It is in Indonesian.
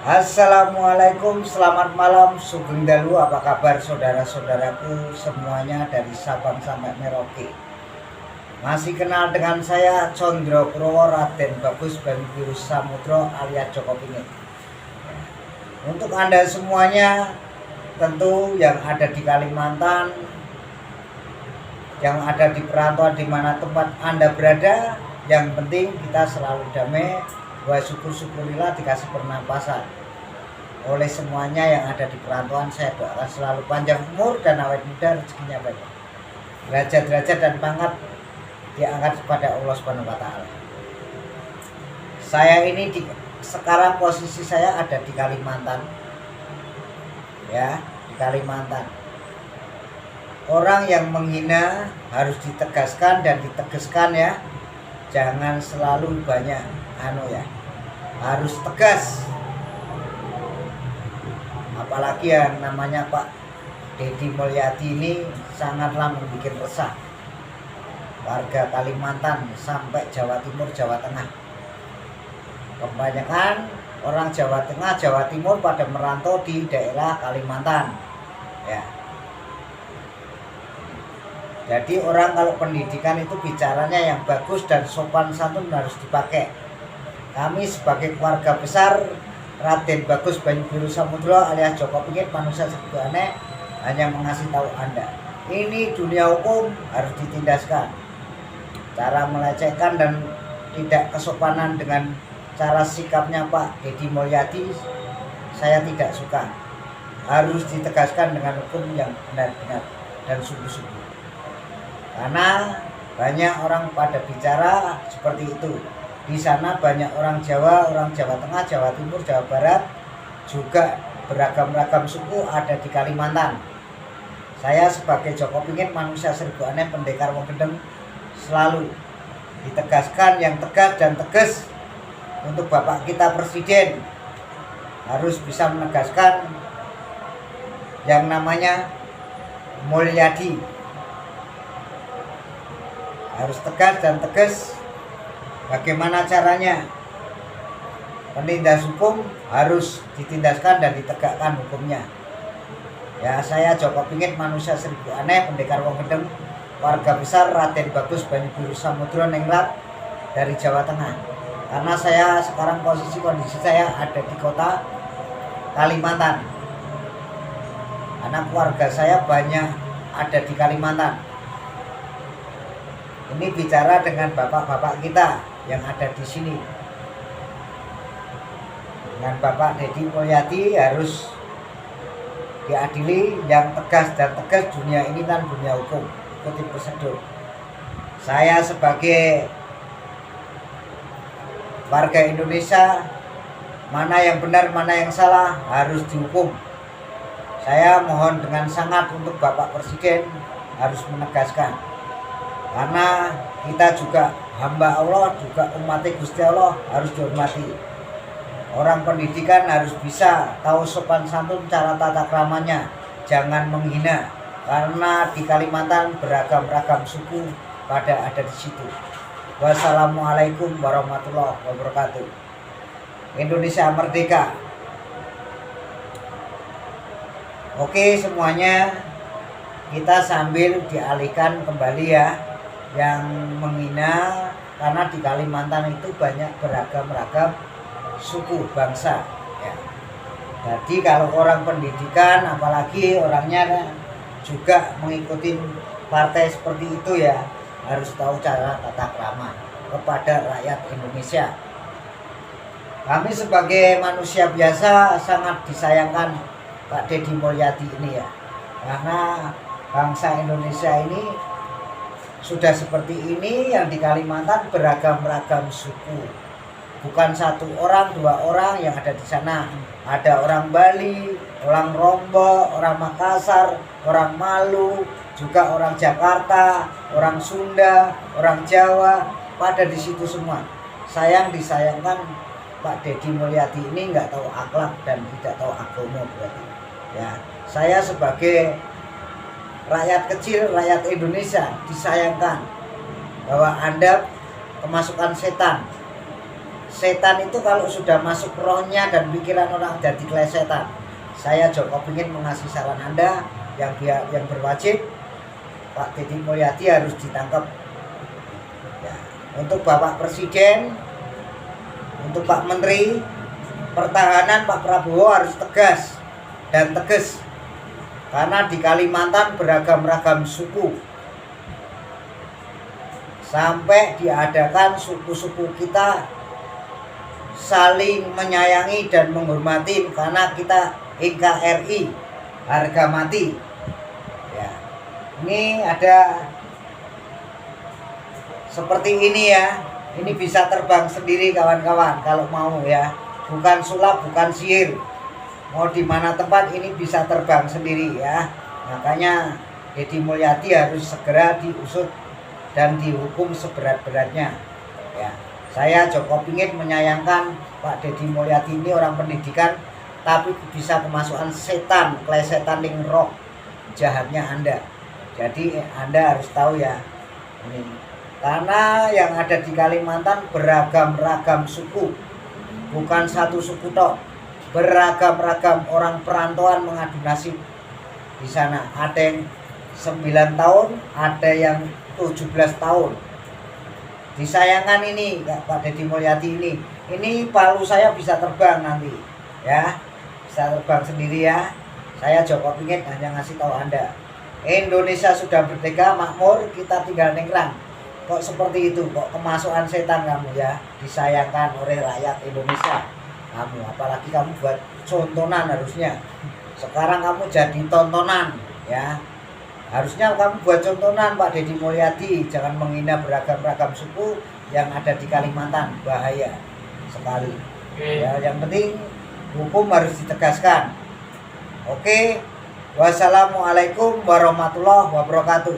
Assalamualaikum, selamat malam, sugeng dalu, apa kabar saudara-saudaraku semuanya dari Sabang sampai Merauke. Masih kenal dengan saya Condro Purwo Raden Bagus Banyubiru Samudro alias Joko Pingit. Untuk Anda semuanya, tentu yang ada di Kalimantan, yang ada di perantauan di mana tempat Anda berada, yang penting kita selalu damai. Wah, syukur-syukurillah dikasih pernapasan oleh semuanya yang ada di perantauan. Saya doakan selalu panjang umur dan awet muda, rezekinya banyak, derajat-derajat dan pangkat diangkat kepada Allah Subhanahu wa taala. Saya ini sekarang posisi saya ada di Kalimantan. Ya, di Kalimantan. Orang yang menghina harus ditegaskan dan ditegaskan ya. Jangan selalu banyak harus tegas. Apalagi yang namanya Pak Deddy Mulyadi ini sangatlah membuat resah warga Kalimantan sampai Jawa Timur, Jawa Tengah. Kebanyakan orang Jawa Tengah, Jawa Timur pada merantau di daerah Kalimantan ya. Jadi orang kalau pendidikan itu bicaranya yang bagus dan sopan santun harus dipakai. Kami sebagai keluarga besar Raden Bagus Banyubiru Samudro alias Joko Pingit manusia serba aneh hanya mengasih tahu Anda, ini dunia hukum harus ditindaskan. Cara melecehkan dan tidak kesopanan dengan cara sikapnya Pak Deddy Mulyadi saya tidak suka. Harus ditegaskan dengan hukum yang benar-benar dan sungguh-sungguh. Karena banyak orang pada bicara seperti itu. Di sana banyak orang Jawa, orang Jawa Tengah, Jawa Timur, Jawa Barat, juga beragam-ragam suku ada di Kalimantan. Saya sebagai Joko Pingit manusia serba aneh pendekar wong gendeng selalu ditegaskan yang tegas dan tegas untuk Bapak kita Presiden harus bisa menegaskan yang namanya Mulyadi. Harus tegas dan tegas. Bagaimana caranya? Penindas hukum harus ditindaskan dan ditegakkan hukumnya. Ya, saya Joko Pingit manusia seribu aneh pendekar wong gendeng, warga besar Raden Bagus Banyubiru Samudro Ningrat dari Jawa Tengah. Karena saya sekarang kondisi saya ada di kota Kalimantan. Karena keluarga saya banyak ada di Kalimantan. Ini bicara dengan bapak-bapak kita yang ada di sini. Dengan Bapak Deddy Mulyadi harus diadili yang tegas dan tegas dunia ini dan dunia hukum. Ikuti prosedur. Saya sebagai warga Indonesia, mana yang benar, mana yang salah harus dihukum. Saya mohon dengan sangat untuk Bapak Presiden harus menegaskan. Karena kita juga hamba Allah, juga umat Gusti Allah harus dihormati. Orang pendidikan harus bisa tahu sopan santun, cara tata keramanya, jangan menghina. Karena di Kalimantan beragam-ragam suku pada ada di situ. Wassalamualaikum warahmatullahi wabarakatuh. Indonesia merdeka. Oke semuanya, kita sambil dialihkan kembali ya. Yang menghina, karena di Kalimantan itu banyak beragam-ragam suku bangsa ya. Jadi kalau orang pendidikan apalagi orangnya juga mengikuti partai seperti itu ya, harus tahu cara tata krama kepada rakyat Indonesia. Kami sebagai manusia biasa sangat disayangkan Pak Deddy Mulyadi ini ya, karena bangsa Indonesia ini sudah seperti ini. Yang di Kalimantan beragam-ragam suku, bukan satu orang, dua orang yang ada di sana. Ada orang Bali, orang Lombok, orang Makassar, orang Maluku, juga orang Jakarta, orang Sunda, orang Jawa, pada di situ semua. Disayangkan Pak Deddy Mulyadi ini nggak tahu akhlak dan tidak tahu agama berarti. Ya, saya sebagai rakyat kecil, rakyat Indonesia disayangkan bahwa Anda kemasukan setan. setan itu kalau sudah masuk rohnya dan pikiran orang jadi kelesetan. Saya Joko ingin mengasih saran Anda yang berwajib, Pak Deddy Mulyadi harus ditangkap. Ya. Untuk Bapak Presiden, untuk Pak Menteri Pertahanan Pak Prabowo harus tegas dan tegas, karena di Kalimantan beragam-ragam suku, sampai diadakan suku-suku kita saling menyayangi dan menghormati karena kita NKRI harga mati. Ya, ini ada seperti ini ya, ini bisa terbang sendiri kawan-kawan kalau mau ya, bukan sulap, bukan sihir. Mau di mana tempat ini bisa terbang sendiri ya. Makanya Deddy Mulyadi harus segera diusut dan dihukum seberat-beratnya ya. Saya Joko ingin menyayangkan Pak Deddy Mulyadi ini orang pendidikan, tapi bisa kemasukan setan, klesetan ning roh jahatnya Anda. Jadi Anda harus tahu ya ini, karena yang ada di Kalimantan beragam-ragam suku, bukan satu suku toh, beragam-ragam orang perantauan mengadu nasib di sana. Ada yang 9 tahun, ada yang 17 tahun. Disayangkan ini Pak Deddy Mulyadi ini palu saya bisa terbang nanti ya, bisa terbang sendiri ya. Saya Joko ingin hanya ngasih tahu Anda, Indonesia sudah merdeka, makmur, kita tinggal nengkrang. Kok seperti itu, kok kemasukan setan kamu ya, disayangkan oleh rakyat Indonesia kamu, apalagi kamu buat contonan. Harusnya sekarang kamu jadi tontonan ya. Harusnya kamu buat contonan Pak Deddy Mulyadi, jangan menghina beragam-ragam suku yang ada di Kalimantan, bahaya sekali. Ya, yang penting hukum harus ditegaskan. Oke. Wassalamualaikum warahmatullahi wabarakatuh.